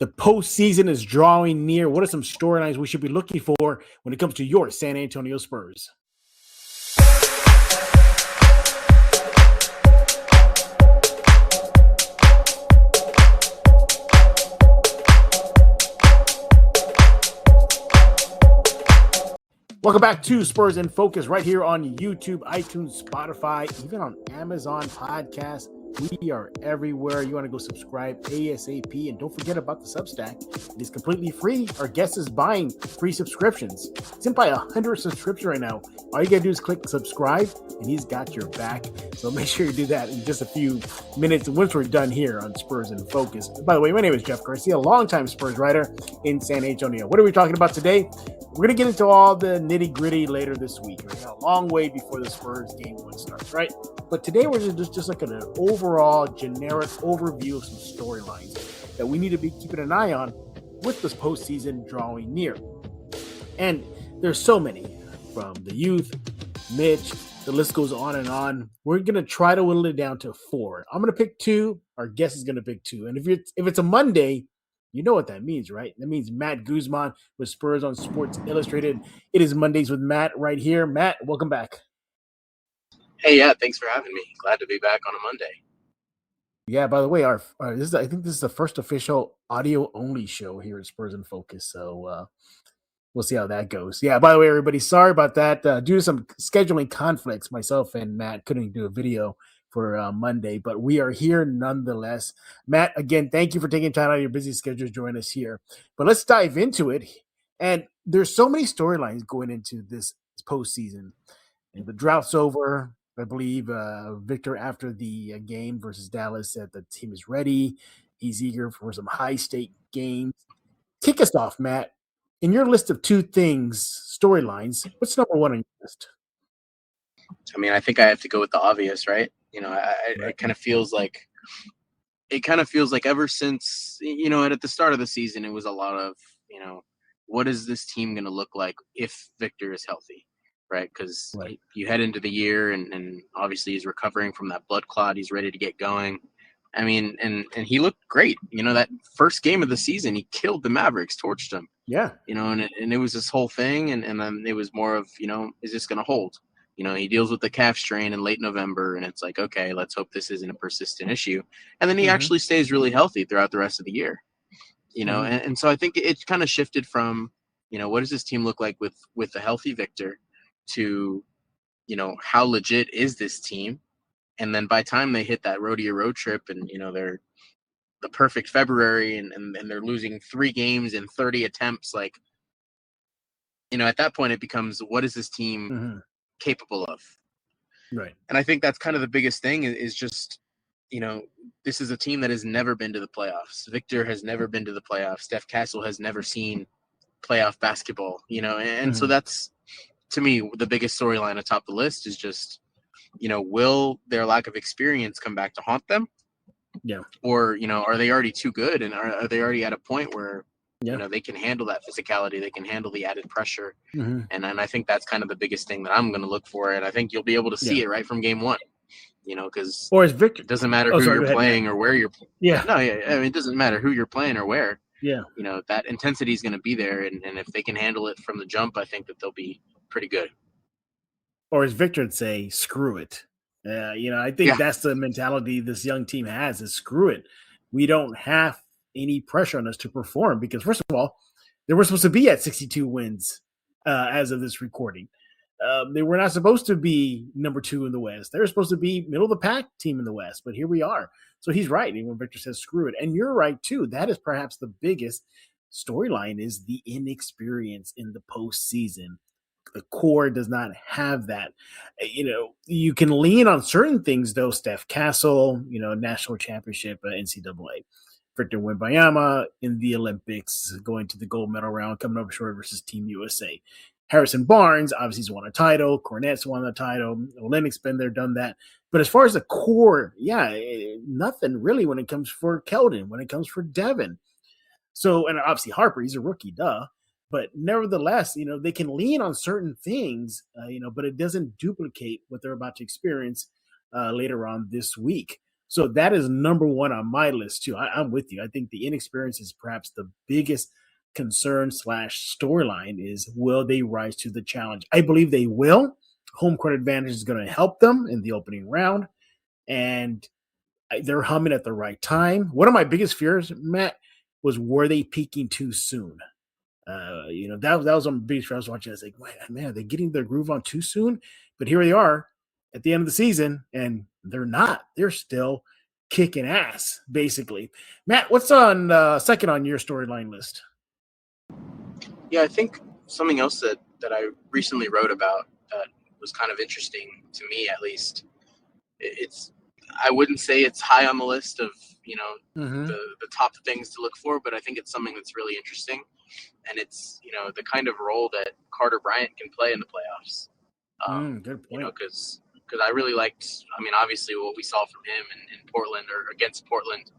The postseason is drawing near. What are some storylines we should be looking for when it comes to your San Antonio Spurs? Welcome back to Spurs in Focus right here on YouTube, iTunes, Spotify, even on Amazon Podcasts. We are everywhere. You want to go subscribe ASAP, and don't forget about the Substack. It is completely free. Our guest is buying free subscriptions. It's in by 100 subscriptions right now. All you got to do is click subscribe, and he's got your back. So make sure you do that in just a few minutes once we're done here on Spurs in Focus. By the way, my name is Jeff Garcia, longtime Spurs writer in San Antonio. What are we talking about today? We're going to get into all the nitty-gritty later this week. We're a long way before the Spurs game 1 starts, right? But today we're just looking at an overall generic overview of some storylines that we need to be keeping an eye on with this postseason drawing near. And there's so many, from the youth, Mitch, the list goes on and on. We're going to try to whittle it down to 4. I'm going to pick 2. Our guest is going to pick 2. And if it's a Monday, you know what that means, right? That means Matt Guzman with Spurs on Sports Illustrated. It is Mondays with Matt right here. Matt, welcome back. Hey, yeah, thanks for having me. Glad to be back on a Monday. Yeah, by the way, I think this is the first official audio-only show here at Spurs in Focus, so we'll see how that goes. Yeah, by the way, everybody, sorry about that. Due to some scheduling conflicts, myself and Matt couldn't do a video for Monday, but we are here nonetheless. Matt, again, thank you for taking time out of your busy schedule to join us here. But let's dive into it. And there's so many storylines going into this postseason. And the drought's over. I believe Victor, after the game versus Dallas, said the team is ready. He's eager for some high-stake games. Kick us off, Matt. In your list of 2 things, storylines, what's number 1 on your list? I mean, I think I have to go with the obvious, right? You know, it kind of feels like ever since, you know, at the start of the season, it was a lot of, you know, what is this team going to look like if Victor is healthy, right? Because you head into the year and obviously he's recovering from that blood clot. He's ready to get going. I mean, and he looked great. You know, that first game of the season, he killed the Mavericks, torched them. Yeah. You know, and it was this whole thing. And then it was more of, you know, is this going to hold? You know, he deals with the calf strain in late November, and it's like, okay, let's hope this isn't a persistent issue. And then he actually stays really healthy throughout the rest of the year. You know, and so I think it kind of shifted from, you know, what does this team look like with a healthy Victor to, you know, how legit is this team? And then by the time they hit that rodeo road trip and, you know, they're the perfect February and they're losing 3 games in 30 attempts, like, you know, at that point it becomes, what is this team capable of? Right. And I think that's kind of the biggest thing is just, you know, this is a team that has never been to the playoffs. Victor has never been to the playoffs. Steph Castle has never seen playoff basketball, you know, and so that's, to me, the biggest storyline atop the list is just, you know, will their lack of experience come back to haunt them? Yeah. Or, you know, are they already too good? And are they already at a point where, you know, they can handle that physicality, they can handle the added pressure. And I think that's kind of the biggest thing that I'm going to look for. And I think you'll be able to see it right from game 1, you know, because it doesn't matter who you're playing or where you're playing. Yeah. No, yeah. I mean, it doesn't matter who you're playing or where. Yeah. You know, that intensity is going to be there. And if they can handle it from the jump, I think that they'll be pretty good. Or as Victor would say, screw it. You know, I think that's the mentality this young team has, is screw it. We don't have any pressure on us to perform because, first of all, they were supposed to be at 62 wins as of this recording. They were not supposed to be number 2 in the West. They were supposed to be middle of the pack team in the West, but here we are. So he's right when Victor says screw it. And you're right, too. That is perhaps the biggest storyline, is the inexperience in the postseason. The core does not have that. You know, you can lean on certain things, though. Steph Castle, you know, national championship, NCAA. Victor Wembanyama in the Olympics, going to the gold medal round, coming up short versus Team USA. Harrison Barnes, obviously, he's won a title. Cornette's won the title. Olymic's been there, done that. But as far as the core, nothing really when it comes for Keldon, when it comes for Devin. So, and obviously Harper, he's a rookie, duh. But nevertheless, you know, they can lean on certain things, you know, but it doesn't duplicate what they're about to experience later on this week. So that is number one on my list too. I'm with you. I think the inexperience is perhaps the biggest concern slash storyline is will they rise to the challenge? I believe they will. Home court advantage is going to help them in the opening round, and they're humming at the right time. One of my biggest fears, Matt, was were they peaking too soon? That was on the beach. I was watching. I was like, man, are they getting their groove on too soon? But here they are at the end of the season, and they're not. They're still kicking ass, basically. Matt, what's on second on your storyline list? Yeah, I think something else that I recently wrote about that was kind of interesting to me, at least. It's I wouldn't say it's high on the list of the top things to look for, but I think it's something that's really interesting, and it's the kind of role that Carter Bryant can play in the playoffs. Good point. Because I really liked. I mean, obviously, what we saw from him in Portland or against Portland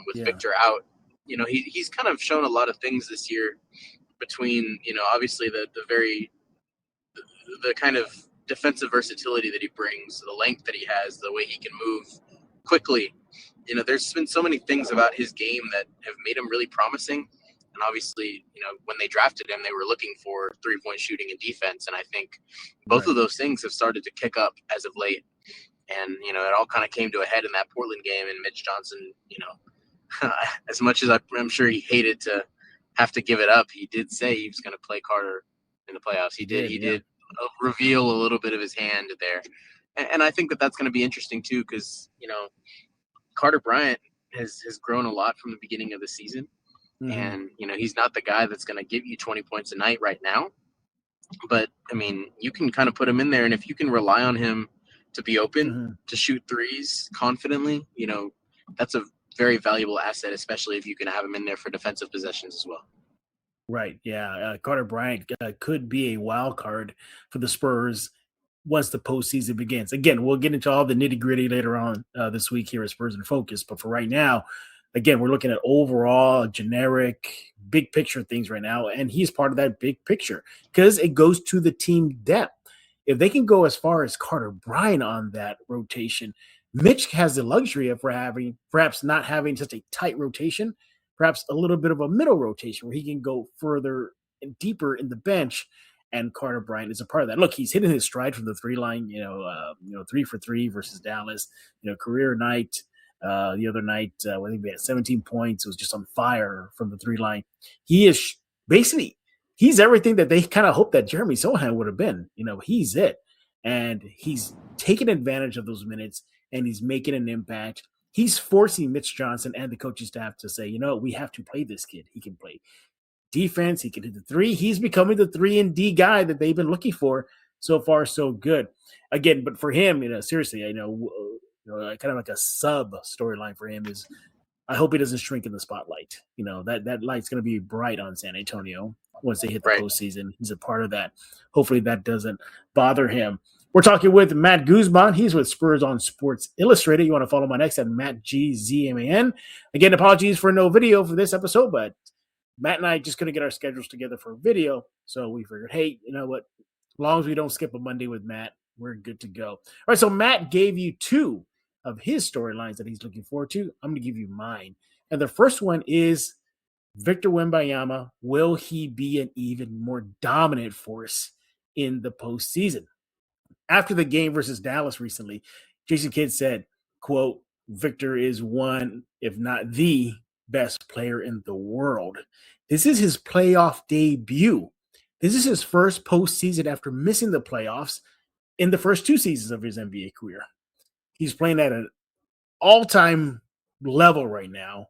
with Victor out. He's kind of shown a lot of things this year between obviously the kind of defensive versatility that he brings, the length that he has, the way he can move quickly. There's been so many things about his game that have made him really promising. And obviously, when they drafted him, they were looking for 3-point shooting and defense. And I think both of those things have started to kick up as of late. And, it all kind of came to a head in that Portland game. And Mitch Johnson, as much as I'm sure he hated to have to give it up, he did say he was going to play Carter in the playoffs. He did reveal a little bit of his hand there. And I think that's going to be interesting too, because, Carter Bryant has grown a lot from the beginning of the season. And, he's not the guy that's going to give you 20 points a night right now. But, I mean, you can kind of put him in there. And if you can rely on him to be open, to shoot threes confidently, that's a very valuable asset, especially if you can have him in there for defensive possessions as well. Right. Yeah. Carter Bryant could be a wild card for the Spurs once the postseason begins. Again, we'll get into all the nitty gritty later on this week here at Spurs in Focus. But for right now, again, we're looking at overall generic big picture things right now. And he's part of that big picture because it goes to the team depth. If they can go as far as Carter Bryant on that rotation, Mitch has the luxury of perhaps not having such a tight rotation, perhaps a little bit of a middle rotation where he can go further and deeper in the bench. And Carter Bryant is a part of that. Look, he's hitting his stride from the 3-line, 3 for 3 versus Dallas, career night. The other night, I think we had 17 points. It was just on fire from the 3-line. He is basically, he's everything that they kind of hoped that Jeremy Sohan would have been. He's it. And he's taking advantage of those minutes and he's making an impact. He's forcing Mitch Johnson and the coaching staff to say, we have to play this kid. He can play defense. He can hit the three. He's becoming the 3-and-D guy that they've been looking for. So far, so good. Again, but for him, seriously, kind of like a sub storyline for him is I hope he doesn't shrink in the spotlight. That light's going to be bright on San Antonio once they hit the postseason. He's a part of that. Hopefully that doesn't bother him. We're talking with Matt Guzman. He's with Spurs on Sports Illustrated. You want to follow him on X at MattGZMAN. Again, apologies for no video for this episode, but Matt and I just couldn't get our schedules together for video. So we figured, hey, you know what? As long as we don't skip a Monday with Matt, we're good to go. All right, so Matt gave you 2 of his storylines that he's looking forward to. I'm going to give you mine. And the first one is Victor Wembanyama. Will he be an even more dominant force in the postseason? After the game versus Dallas recently, Jason Kidd said, quote, Victor is one, if not the best player in the world. This is his playoff debut. This is his first postseason after missing the playoffs in the first 2 seasons of his NBA career. He's playing at an all-time level right now.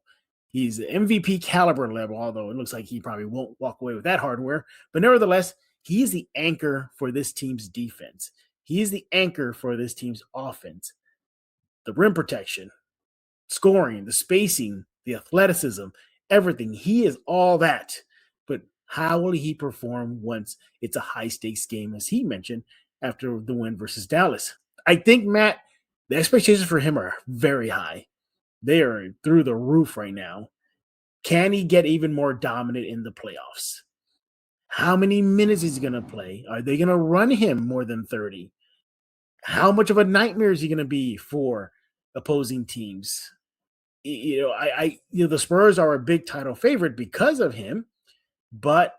He's MVP caliber level, although it looks like he probably won't walk away with that hardware. But nevertheless, he is the anchor for this team's defense. He is the anchor for this team's offense. The rim protection, scoring, the spacing, the athleticism, everything. He is all that. But how will he perform once it's a high-stakes game, as he mentioned, after the win versus Dallas? I think, Matt, the expectations for him are very high. They are through the roof right now. Can he get even more dominant in the playoffs? How many minutes is he going to play? Are they going to run him more than 30? How much of a nightmare is he going to be for opposing teams. The Spurs are a big title favorite because of him, but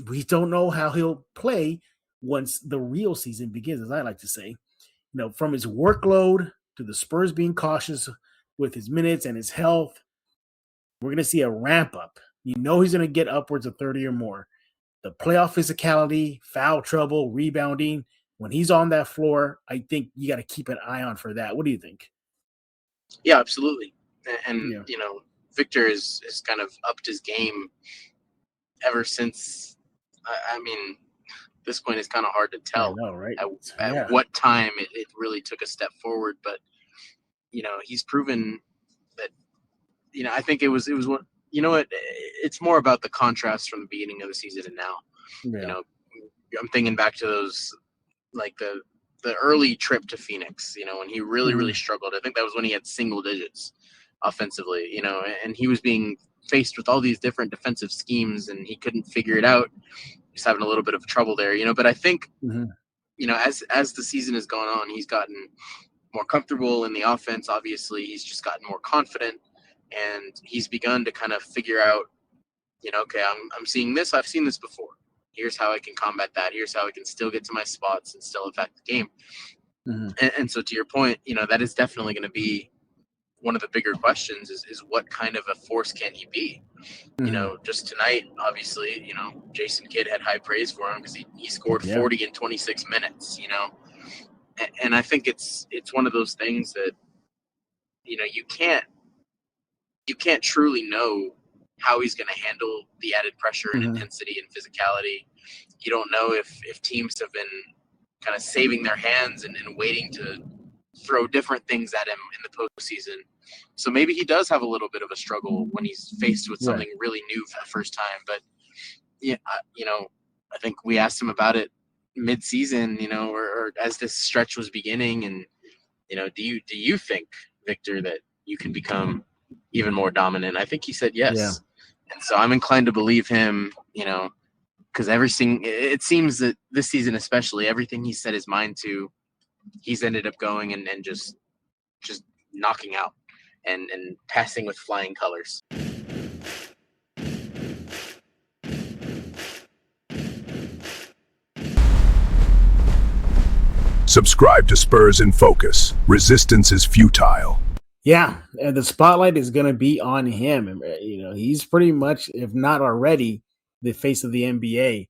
we don't know how he'll play once the real season begins, as I like to say. From his workload to the Spurs being cautious with his minutes and his health, we're going to see a ramp up. He's going to get upwards of 30 or more. The playoff physicality, foul trouble, rebounding, when he's on that floor, I think you got to keep an eye on for that. What do you think? Yeah, absolutely. And Victor has kind of upped his game ever since. I mean, this point is kind of hard to tell right? at what time it really took a step forward. But, he's proven that, I think it was what, it's more about the contrast from the beginning of the season and now. Yeah. I'm thinking back to those, like the early trip to Phoenix, when he really, really struggled. I think that was when he had single digits offensively, and he was being faced with all these different defensive schemes and he couldn't figure it out. He's having a little bit of trouble there, but I think, as the season has gone on, he's gotten more comfortable in the offense. Obviously, he's just gotten more confident and he's begun to kind of figure out, okay, I'm seeing this. I've seen this before. Here's how I can combat that. Here's how I can still get to my spots and still affect the game. And so to your point, that is definitely going to be one of the bigger questions is what kind of a force can he be? Just tonight, obviously, Jason Kidd had high praise for him because he scored 40 in 26 minutes, and I think it's one of those things that, you can't truly know how he's going to handle the added pressure and intensity and physicality. You don't know if teams have been kind of saving their hands and waiting to throw different things at him in the postseason. So maybe he does have a little bit of a struggle when he's faced with something really new for the first time. But I think we asked him about it mid-season, or as this stretch was beginning, and do you think, Victor, that you can become even more dominant? I think he said yes. Yeah. And so I'm inclined to believe him, because it seems that this season especially, everything he set his mind to, he's ended up going and just knocking out and passing with flying colors. Subscribe to Spurs in Focus. Resistance is futile. Yeah, and the spotlight is going to be on him. He's pretty much, if not already, the face of the NBA.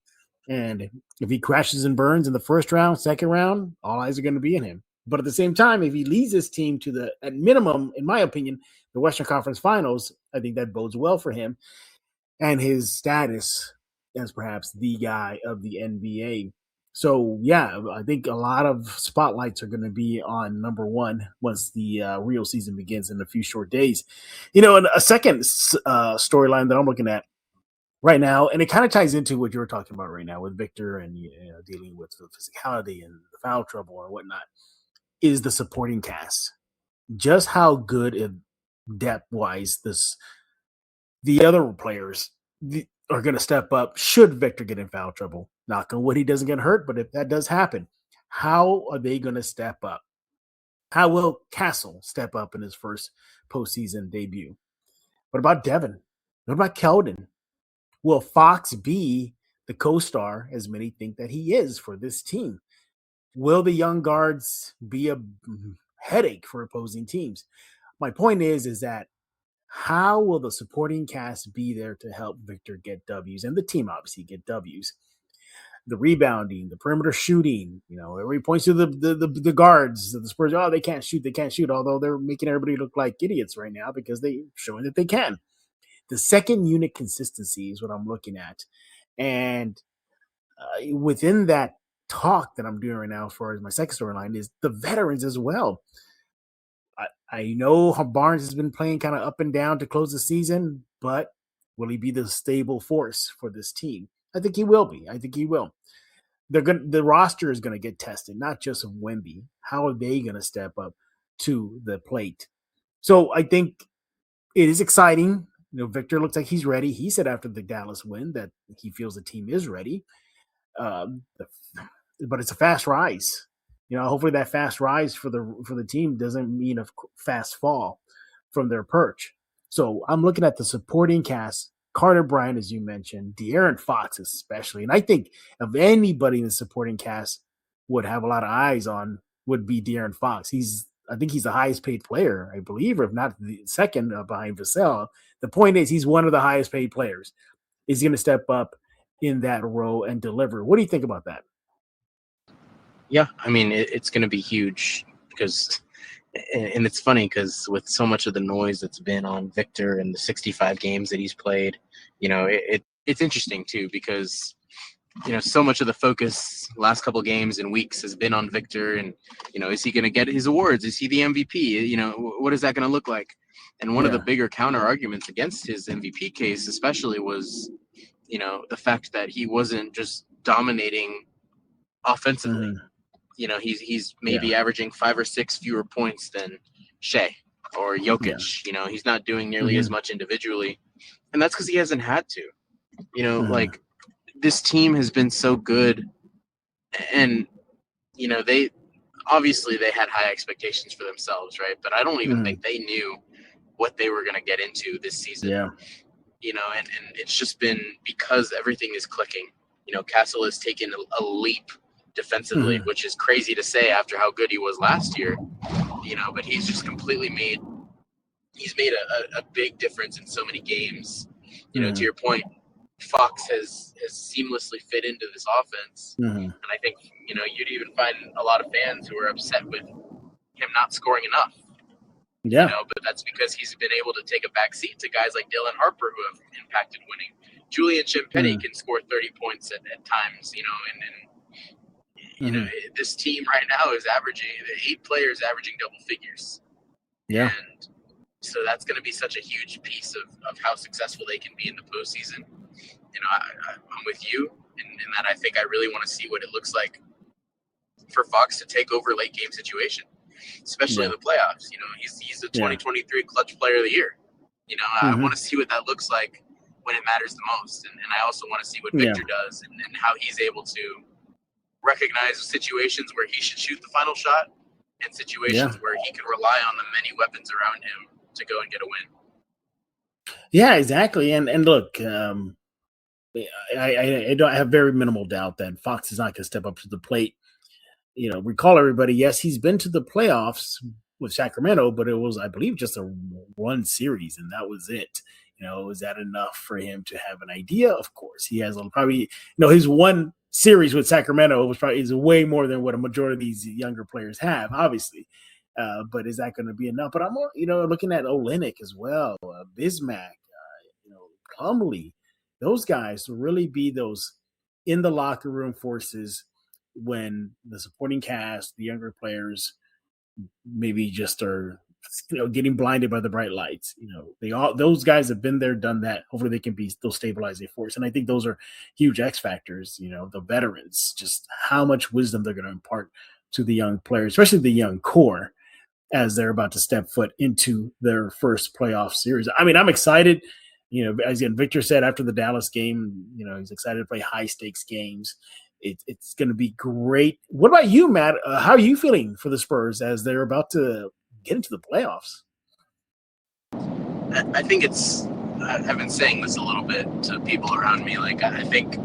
And if he crashes and burns in the first round, second round, all eyes are going to be in him. But at the same time, if he leads this team to at minimum, in my opinion, the Western Conference Finals, I think that bodes well for him and his status as perhaps the guy of the NBA. So, yeah, I think a lot of spotlights are going to be on number one once the real season begins in a few short days. And a second storyline that I'm looking at right now, and it kind of ties into what you were talking about right now with Victor and dealing with the physicality and the foul trouble and whatnot, is the supporting cast. Just how good depth-wise the other players are going to step up should Victor get in foul trouble. Knock on wood, he doesn't get hurt, but if that does happen, how are they going to step up? How will Castle step up in his first postseason debut? What about Devin? What about Keldon? Will Fox be the co-star, as many think that he is for this team? Will the young guards be a headache for opposing teams? My point is that how will the supporting cast be there to help Victor get W's and the team obviously get W's? The rebounding, the perimeter shooting, everybody points to the guards, the Spurs. Oh, they can't shoot. Although they're making everybody look like idiots right now because they're showing that they can. The second unit consistency is what I'm looking at, and within that talk that I'm doing right now, as far as my second storyline, is the veterans as well. I know how Barnes has been playing kind of up and down to close the season, but will he be the stable force for this team? I think he will be. The roster is going to get tested, not just of Wemby. How are they going to step up to the plate? So I think it is exciting. Victor looks like he's ready. He said after the Dallas win that he feels the team is ready. But it's a fast rise. hopefully that fast rise for the team doesn't mean a fast fall from their perch. So I'm looking at the supporting cast. Carter Bryant, as you mentioned, De'Aaron Fox especially, and I think of anybody in the supporting cast would have a lot of eyes on would be De'Aaron Fox. I think he's the highest paid player, I believe, or if not the second behind Vassell. The point is, he's one of the highest paid players. Is he going to step up in that role and deliver? What do you think about that? Yeah, I mean, it's going to be huge because, and it's funny because with so much of the noise that's been on Victor and the 65 games that he's played, it's interesting too because, so much of the focus last couple games and weeks has been on Victor and, is he going to get his awards? Is he the MVP? What is that going to look like? And one of the bigger counter arguments against his MVP case, especially, was, the fact that he wasn't just dominating offensively. He's maybe averaging 5 or 6 fewer points than Shea or Jokic. He's not doing nearly as much individually, and that's because he hasn't had to. Like this team has been so good, and they had high expectations for themselves, right? But I don't even think they knew what they were going to get into this season. And it's just been because everything is clicking. Castle has taken a leap defensively, which is crazy to say after how good he was last year, but he's just completely made a big difference in so many games. To your point, Fox has seamlessly fit into this offense. And I think, you'd even find a lot of fans who are upset with him not scoring enough. But that's because he's been able to take a back seat to guys like Dylan Harper who have impacted winning. Julian Champagnie can score 30 points at times, and this team right now is averaging 8 players averaging double figures. And so that's going to be such a huge piece of how successful they can be in the postseason. I'm with you in that I think I really want to see what it looks like for Fox to take over late game situation, especially in the playoffs. He's the 2023 Clutch Player of the Year. I want to see what that looks like when it matters the most. And I also want to see what Victor does and how he's able to recognize situations where he should shoot the final shot and situations where he can rely on the many weapons around him to go and get a win. Yeah, exactly. And look, I have very minimal doubt that Fox is not going to step up to the plate. Recall everybody, yes, he's been to the playoffs with Sacramento, but it was, I believe, just a one series, and that was it. Is that enough for him to have an idea? Of course, he has probably, his one series with Sacramento is way more than what a majority of these younger players have, obviously. But is that going to be enough? But I'm, looking at Olynyk as well, Bismack, Plumlee, those guys to really be those in the locker room forces when the supporting cast, the younger players, maybe just are, getting blinded by the bright lights. Those guys have been there, done that. Hopefully they can be still stabilizing force. And I think those are huge X factors, the veterans, just how much wisdom they're going to impart to the young players, especially the young core, as they're about to step foot into their first playoff series. I mean, I'm excited. As Victor said after the Dallas game, he's excited to play high stakes games. It's going to be great. What about you, Matt? How are you feeling for the Spurs as they're about to get into the playoffs? I think I've been saying this a little bit to people around me. Like, I think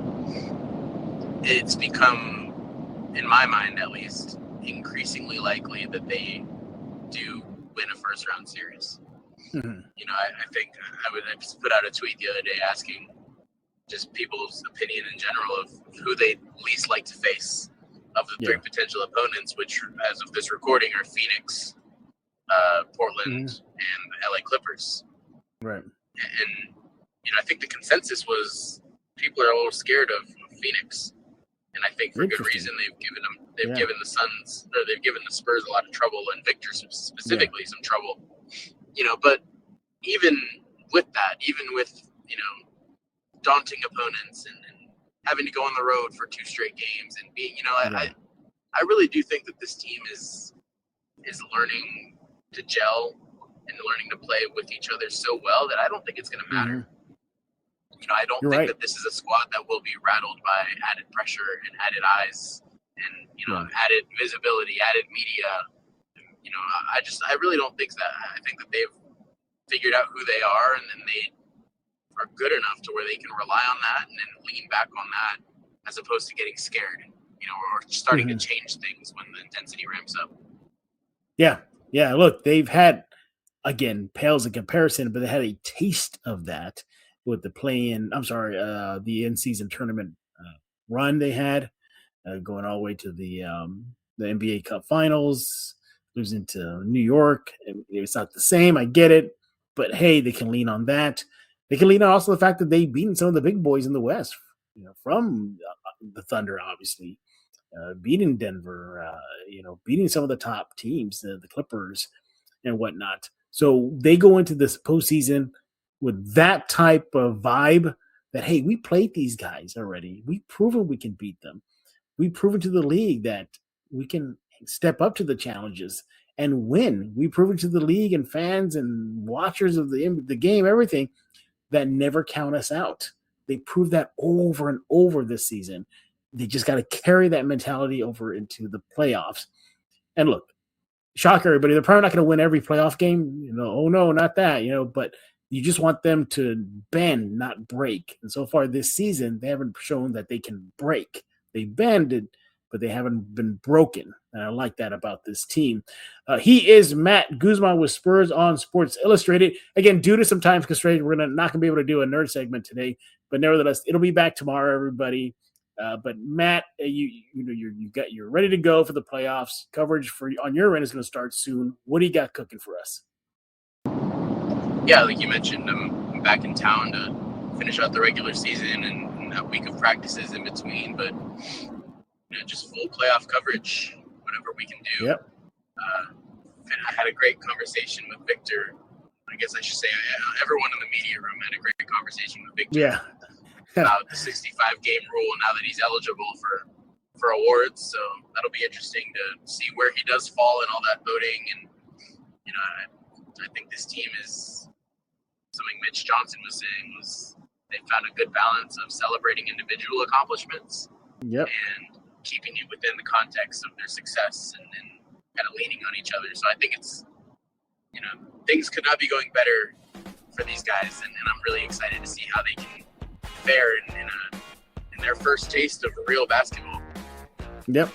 it's become, in my mind at least, increasingly likely that they do win a first round series. I think I just put out a tweet the other day asking just people's opinion in general of who they least like to face of the 3 potential opponents, which as of this recording are Phoenix, Portland, and the LA Clippers. Right. And I think the consensus was people are a little scared of Phoenix, and I think for good reason. They've given the Suns, or they've given the Spurs a lot of trouble, and Victor specifically some trouble. But even with that, even with daunting opponents and having to go on the road for 2 straight games and being, I really do think that this team is learning to gel and learning to play with each other so well that I don't think it's going to matter. I don't think that this is a squad that will be rattled by added pressure and added eyes and added visibility, added media. I really don't think that. I think that they've figured out who they are, and then they are good enough to where they can rely on that and then lean back on that, as opposed to getting scared, or starting to change things when the intensity ramps up. Yeah. Look, they've had, again, pales in comparison, but they had a taste of that with the in-season tournament run they had, going all the way to the NBA Cup Finals, losing to New York. It's not the same, I get it, but hey, they can lean on that. They can lean on also the fact that they've beaten some of the big boys in the West, from the Thunder, obviously, beating Denver, beating some of the top teams, the Clippers and whatnot. So they go into this postseason with that type of vibe that, hey, we played these guys already. We've proven we can beat them. We've proven to the league that we can step up to the challenges and win. We've proven to the league and fans and watchers of the game, everything, that never count us out. They proved that over and over this season. They just got to carry that mentality over into the playoffs. And look, shock everybody, they're probably not going to win every playoff game. Oh no, not that, but you just want them to bend, not break. And so far this season, they haven't shown that they can break. They bended, but they haven't been broken. And I like that about this team. He is Matt Guzman with Spurs on Sports Illustrated. Again, due to some time constraints, we're not going to be able to do a nerd segment today, but nevertheless, it'll be back tomorrow, everybody. But Matt, you're ready to go for the playoffs. Coverage on your end is going to start soon. What do you got cooking for us? Yeah, like you mentioned, I'm back in town to finish out the regular season and that week of practices in between. But just full playoff coverage, whatever we can do. Yep. I had a great conversation with Victor. I guess I should say everyone in the media room had a great conversation with Victor. Yeah. About the 65-game rule now that he's eligible for awards. So that'll be interesting to see where he does fall in all that voting. And, I think this team is something Mitch Johnson was saying they found a good balance of celebrating individual accomplishments and keeping it within the context of their success and kind of leaning on each other. So I think it's, things could not be going better for these guys. And I'm really excited to see how they can fare in their first taste of real basketball. Yep.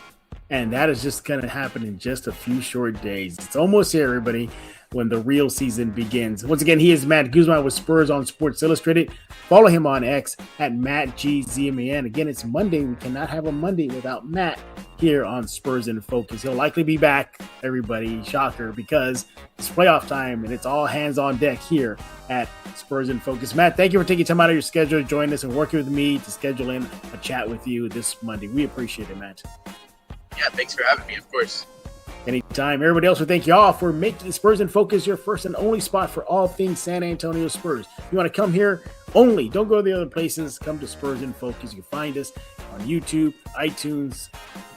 And that is just going to happen in just a few short days. It's almost here, everybody, when the real season begins. Once again, he is Matt Guzman with Spurs on Sports Illustrated. Follow him on X at MattGZMAN. Again, it's Monday. We cannot have a Monday without Matt here on Spurs in Focus. He'll likely be back, everybody, shocker, because it's playoff time and it's all hands on deck here at Spurs in Focus. Matt, thank you for taking time out of your schedule to join us and working with me to schedule in a chat with you this Monday. We appreciate it, Matt. Yeah, thanks for having me, of course. Anytime. Everybody else, we thank you all for making Spurs in Focus your first and only spot for all things San Antonio Spurs. You want to come here only. Don't go to the other places. Come to Spurs in Focus. You can find us on YouTube, iTunes,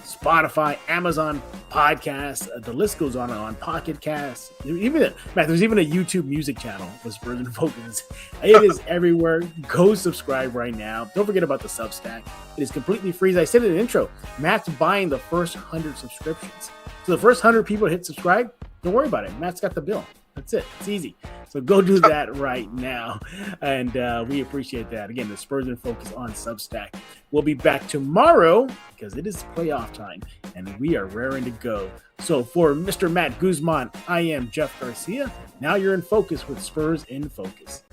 Spotify, Amazon Podcasts. The list goes on Pocket Casts. There's even a YouTube music channel with Spurs in Focus. It is everywhere. Go subscribe right now. Don't forget about the Substack. It is completely free. As I said in the intro, Matt's buying the first 100 subscriptions. So the first 100 people hit subscribe, don't worry about it. Matt's got the bill. That's it. It's easy. So go do that right now. And we appreciate that. Again, the Spurs in Focus on Substack. We'll be back tomorrow because it is playoff time and we are raring to go. So for Mr. Matt Guzman, I am Jeff Garcia. Now you're in focus with Spurs in Focus.